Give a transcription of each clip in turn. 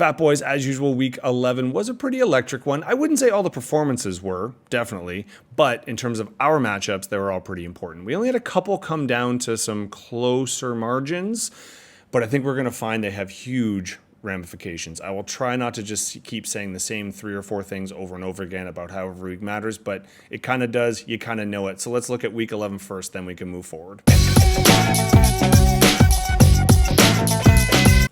Fat Boys, as usual, week 11 was a pretty electric one. I wouldn't say all the performances were, definitely, but in terms of our matchups, they were all pretty important. We only had a couple come down to some closer margins, but I think we're going to find they have huge ramifications. I will try not to just keep saying the same 3 or 4 things over and over again about how every week matters, but it kind of does. You kind of know it. So let's look at week 11 first, then we can move forward.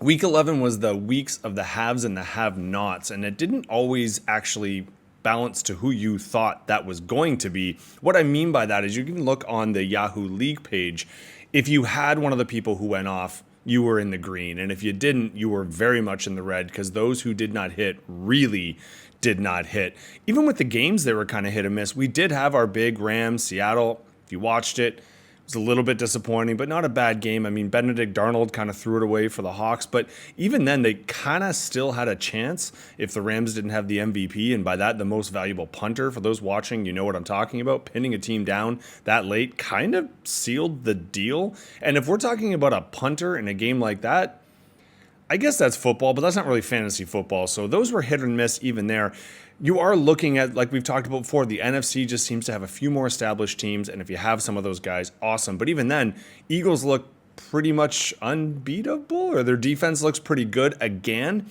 Week 11 was the weeks of the haves and the have-nots, and it didn't always actually balance to who you thought that was going to be. What I mean by that is you can look on the Yahoo League page. If you had one of the people who went off, you were in the green, and if you didn't, you were very much in the red, because those who did not hit really did not hit. Even with the games, they were kind of hit or miss. We did have our big Rams, Seattle. If you watched it, it was a little bit disappointing, but not a bad game. I mean, Benedict Darnold kind of threw it away for the Hawks, but even then, they kind of still had a chance if the Rams didn't have the MVP, and by that, the most valuable punter. For those watching, you know what I'm talking about. Pinning a team down that late kind of sealed the deal. And if we're talking about a punter in a game like that, I guess that's football, but that's not really fantasy football. So those were hit or miss even there. You are looking at, like we've talked about before, the NFC just seems to have a few more established teams, and if you have some of those guys, awesome. But even then, Eagles look pretty much unbeatable, or their defense looks pretty good again.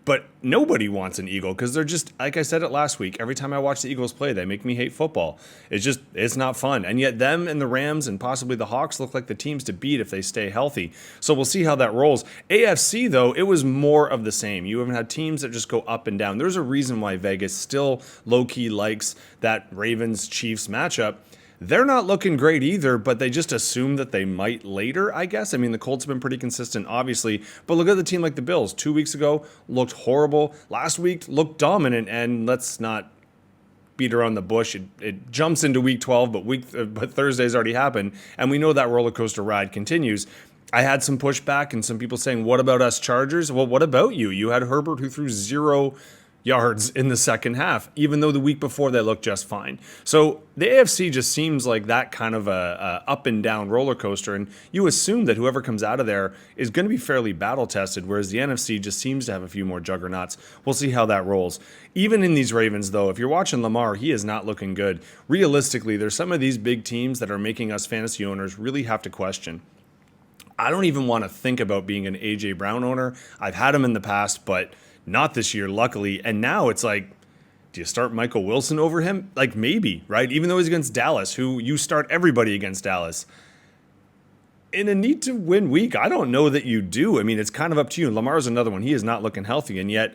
But nobody wants an Eagle because they're just, like I said it last week, every time I watch the Eagles play, they make me hate football. It's not fun. And yet them and the Rams and possibly the Hawks look like the teams to beat if they stay healthy. So we'll see how that rolls. AFC, though, it was more of the same. You haven't had teams that just go up and down. There's a reason why Vegas still low-key likes that Ravens-Chiefs matchup. They're not looking great either, but they just assume that they might later, I guess. I mean, the Colts have been pretty consistent, obviously. But look at the team like the Bills. 2 weeks ago, looked horrible. Last week, looked dominant. And let's not beat around the bush. It jumps into week 12, but Thursday's already happened. And we know that roller coaster ride continues. I had some pushback and some people saying, what about us Chargers? Well, what about you? You had Herbert who threw 0 yards in the second half, even though the week before they looked just fine. So the AFC just seems like that kind of a up and down roller coaster, and you assume that whoever comes out of there is going to be fairly battle tested, whereas the NFC just seems to have a few more juggernauts. We'll see how that rolls. Even in these Ravens, though, if you're watching Lamar, he is not looking good. Realistically, there's some of these big teams that are making us fantasy owners really have to question. I don't even want to think about being an A.J. Brown owner. I've had him in the past, but not this year, luckily. And now it's like, do you start Michael Wilson over him? Like, maybe, right? Even though he's against Dallas, who you start everybody against Dallas. In a need-to-win week, I don't know that you do. I mean, it's kind of up to you. Lamar's another one. He is not looking healthy, and yet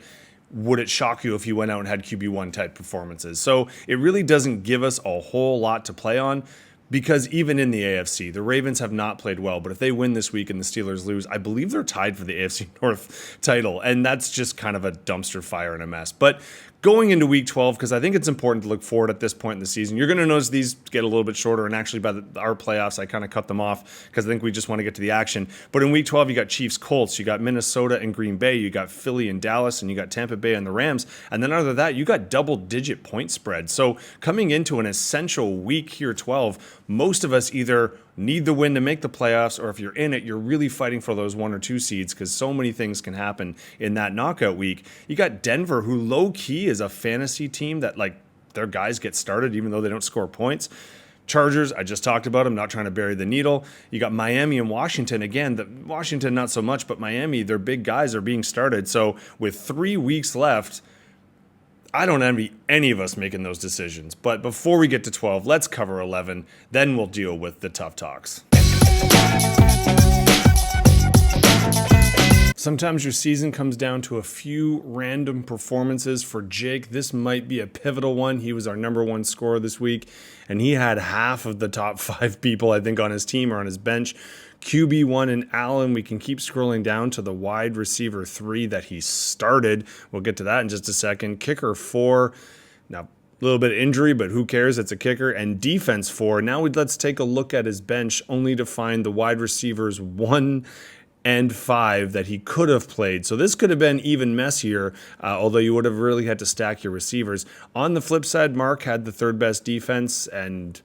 would it shock you if he went out and had QB1 type performances? So it really doesn't give us a whole lot to play on. Because even in the AFC, the Ravens have not played well. But if they win this week and the Steelers lose, I believe they're tied for the AFC North title. And that's just kind of a dumpster fire and a mess. But going into week 12, because I think it's important to look forward at this point in the season, you're going to notice these get a little bit shorter. And actually, by our playoffs, I kind of cut them off because I think we just want to get to the action. But in week 12, you got Chiefs, Colts, you got Minnesota and Green Bay, you got Philly and Dallas, and you got Tampa Bay and the Rams. And then other than that, you got double-digit point spread. So coming into an essential week here, 12, most of us either need the win to make the playoffs, or if you're in it, you're really fighting for those 1 or 2 seeds because so many things can happen in that knockout week. You got Denver, who low-key is a fantasy team that, like, their guys get started even though they don't score points. Chargers, I just talked about them, not trying to bury the needle. You got Miami and Washington. Again, Washington not so much, but Miami, their big guys are being started. So with 3 weeks left, I don't envy any of us making those decisions. But before we get to 12, let's cover 11. Then we'll deal with the tough talks. Sometimes your season comes down to a few random performances. For Jake, this might be a pivotal one. He was our number 1 scorer this week, and he had half of the top 5 people, I think, on his team or on his bench. QB1 and Allen, we can keep scrolling down to the wide receiver 3 that he started. We'll get to that in just a second. Kicker 4. Now, a little bit of injury, but who cares? It's a kicker. And defense 4. Now let's take a look at his bench, only to find the wide receivers 1 and 5 that he could have played. So this could have been even messier, although you would have really had to stack your receivers. On the flip side, Mark had the 3rd best defense, and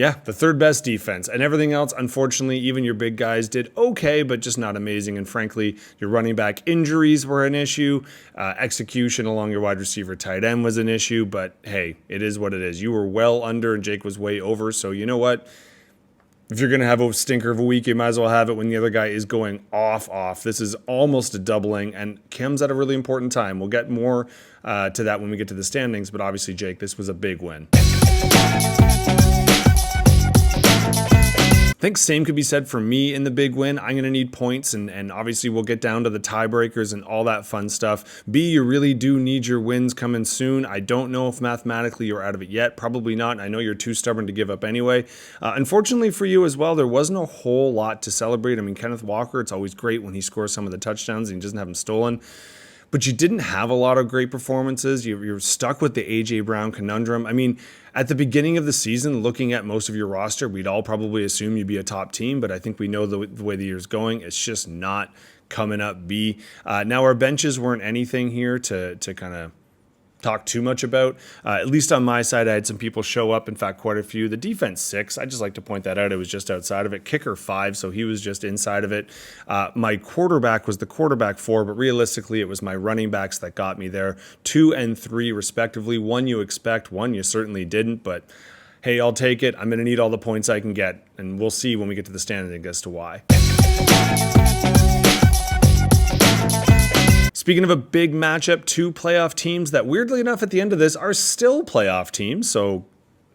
Yeah, the third best defense. And everything else, unfortunately, even your big guys did okay, but just not amazing. And frankly, your running back injuries were an issue. Execution along your wide receiver tight end was an issue. But hey, it is what it is. You were well under and Jake was way over. So you know what? If you're going to have a stinker of a week, you might as well have it when the other guy is going off. This is almost a doubling, and Kim's at a really important time. We'll get more to that when we get to the standings, but obviously, Jake, this was a big win. I think same could be said for me in the big win. I'm going to need points, and obviously we'll get down to the tiebreakers and all that fun stuff. B, you really do need your wins coming soon. I don't know if mathematically you're out of it yet. Probably not. I know you're too stubborn to give up anyway. Unfortunately for you as well, there wasn't a whole lot to celebrate. I mean, Kenneth Walker, it's always great when he scores some of the touchdowns and he doesn't have them stolen. But you didn't have a lot of great performances. You're stuck with the A.J. Brown conundrum. I mean, at the beginning of the season, looking at most of your roster, we'd all probably assume you'd be a top team, but I think we know the way the year's going. It's just not coming up. Now, our benches weren't anything here to kind of talk too much about. At least on my side, I had some people show up. In fact, quite a few. The defense 6, I just like to point that out. It was just outside of it. Kicker 5, so he was just inside of it. My quarterback was the quarterback 4, but realistically, it was my running backs that got me there. 2 and 3, respectively. 1 you expect, 1 you certainly didn't, but hey, I'll take it. I'm going to need all the points I can get, and we'll see when we get to the standings as to why. Speaking of a big matchup, 2 playoff teams that weirdly enough at the end of this are still playoff teams, so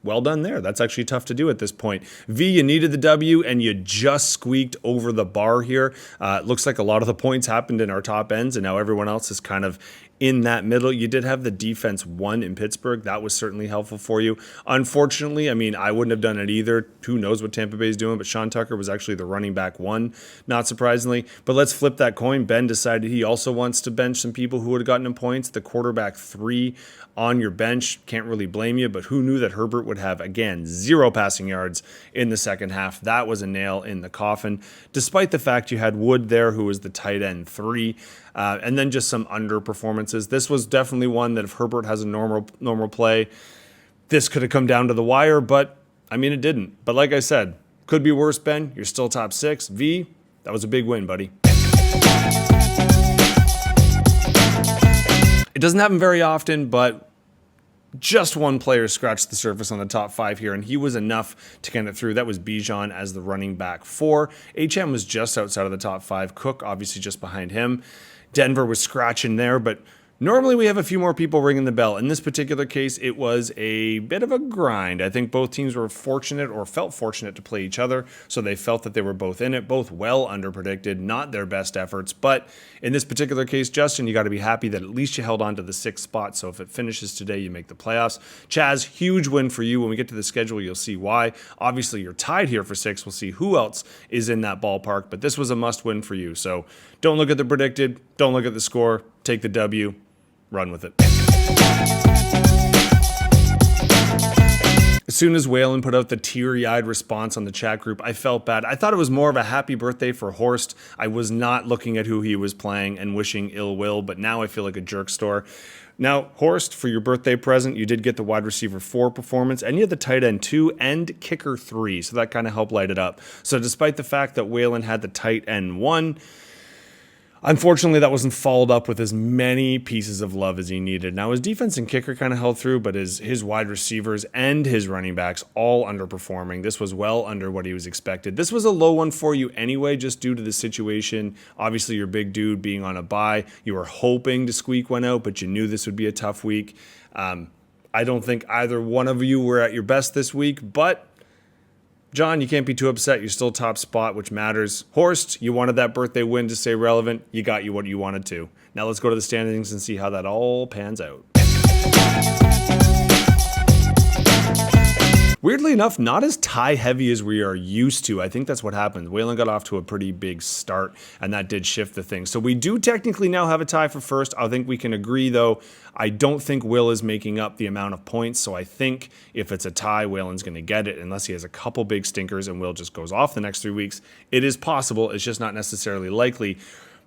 well done there. That's actually tough to do at this point. V, you needed the W and you just squeaked over the bar here. It looks like a lot of the points happened in our top ends and now everyone else is kind of in that middle. You did have the defense 1 in Pittsburgh. That was certainly helpful for you. Unfortunately, I mean, I wouldn't have done it either. Who knows what Tampa Bay is doing, but Sean Tucker was actually the running back 1, not surprisingly. But let's flip that coin. Ben decided he also wants to bench some people who would have gotten him points. The quarterback 3 on your bench. Can't really blame you, but who knew that Herbert would have, again, 0 passing yards in the second half. That was a nail in the coffin, despite the fact you had Wood there, who was the tight end 3. And then just some underperformances. This was definitely one that if Herbert has a normal play, this could have come down to the wire, but I mean, it didn't. But like I said, could be worse, Ben. You're still top 6. V, that was a big win, buddy. It doesn't happen very often, but just one player scratched the surface on the top 5 here, and he was enough to get it through. That was Bijan as the running back 4. HM was just outside of the top 5. Cook, obviously, just behind him. Denver was scratching there, but normally we have a few more people ringing the bell. In this particular case, it was a bit of a grind. I think both teams were fortunate or felt fortunate to play each other, so they felt that they were both in it, both well underpredicted, not their best efforts. But in this particular case, Justin, you got to be happy that at least you held on to the 6th spot, so if it finishes today, you make the playoffs. Chaz, huge win for you. When we get to the schedule, you'll see why. Obviously, you're tied here for 6. We'll see who else is in that ballpark, but this was a must-win for you. So don't look at the predicted, don't look at the score, take the W. Run with it. As soon as Waylon put out the teary-eyed response on the chat group, I felt bad. I thought it was more of a happy birthday for Horst. I was not looking at who he was playing and wishing ill will, but now I feel like a jerk store. Now, Horst, for your birthday present, you did get the wide receiver 4 performance, and you had the tight end 2 and kicker 3, so that kind of helped light it up. So despite the fact that Waylon had the tight end 1, unfortunately, that wasn't followed up with as many pieces of love as he needed. Now, his defense and kicker kind of held through, but his wide receivers and his running backs all underperforming. This was well under what he was expected. This was a low one for you anyway, just due to the situation. Obviously, your big dude being on a bye. You were hoping to squeak one out, but you knew this would be a tough week. I don't think either one of you were at your best this week, but John, you can't be too upset. You're still top spot, which matters. Horst, you wanted that birthday win to stay relevant. You got you what you wanted to. Now let's go to the standings and see how that all pans out. Weirdly enough, not as tie-heavy as we are used to. I think that's what happened. Waylon got off to a pretty big start, and that did shift the thing. So we do technically now have a tie for first. I think we can agree, though. I don't think Will is making up the amount of points, so I think if it's a tie, Waylon's going to get it, unless he has a couple big stinkers and Will just goes off the next 3 weeks. It is possible. It's just not necessarily likely.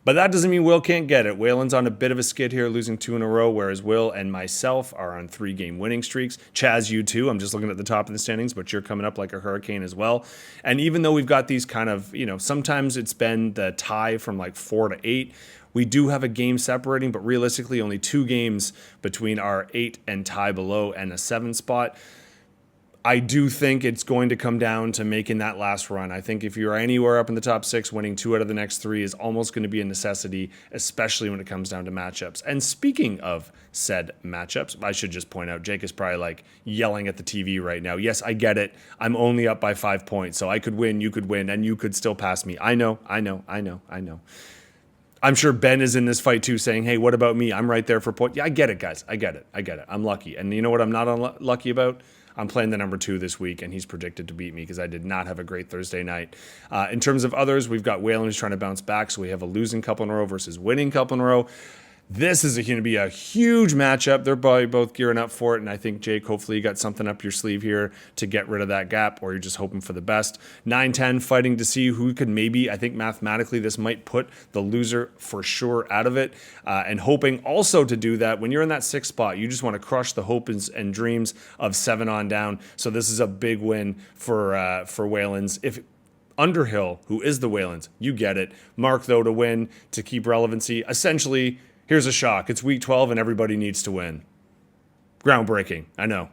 But that doesn't mean Will can't get it. Waylon's on a bit of a skid here, losing 2 in a row, whereas Will and myself are on 3-game winning streaks. Chaz, you too. I'm just looking at the top of the standings, but you're coming up like a hurricane as well. And even though we've got these kind of, sometimes it's been the tie from like 4 to 8. We do have a game separating, but realistically only 2 games between our 8 and tie below and a 7 spot. I do think it's going to come down to making that last run. I think if you're anywhere up in the top 6, winning 2 out of the next 3 is almost going to be a necessity, especially when it comes down to matchups. And speaking of said matchups, I should just point out, Jake is probably like yelling at the TV right now. Yes, I get it. I'm only up by 5 points, so I could win, you could win, and you could still pass me. I know. I'm sure Ben is in this fight too, saying, hey, what about me? I'm right there for point. Yeah, I get it, guys. I get it. I'm lucky. And you know what I'm not unlucky about? I'm playing the number 2 this week, and he's predicted to beat me because I did not have a great Thursday night. In terms of others, we've got Waylon who's trying to bounce back, so we have a losing couple in a row versus winning couple in a row. This is going to be a huge matchup. They're probably both gearing up for it, and I think, Jake, hopefully you got something up your sleeve here to get rid of that gap, or you're just hoping for the best. 9-10 fighting to see who could maybe, I think mathematically this might put the loser for sure out of it, and hoping also to do that when you're in that 6th spot. You just want to crush the hopes and dreams of 7 on down. So this is a big win for Waylon's. If Underhill, who is the Waylon's, you get it. Mark, though, to win to keep relevancy. Essentially, here's a shock. It's week 12 and everybody needs to win. Groundbreaking, I know.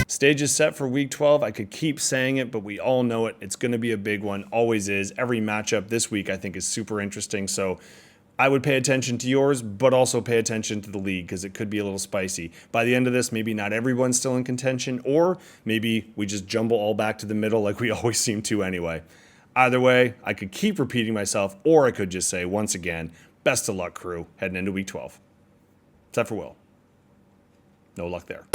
Stage is set for week 12. I could keep saying it, but we all know it. It's going to be a big one. Always is. Every matchup this week I think is super interesting. So I would pay attention to yours, but also pay attention to the league because it could be a little spicy. By the end of this, maybe not everyone's still in contention, or maybe we just jumble all back to the middle like we always seem to anyway. Either way, I could keep repeating myself, or I could just say, once again, best of luck, crew, heading into week 12. Except for Will. No luck there.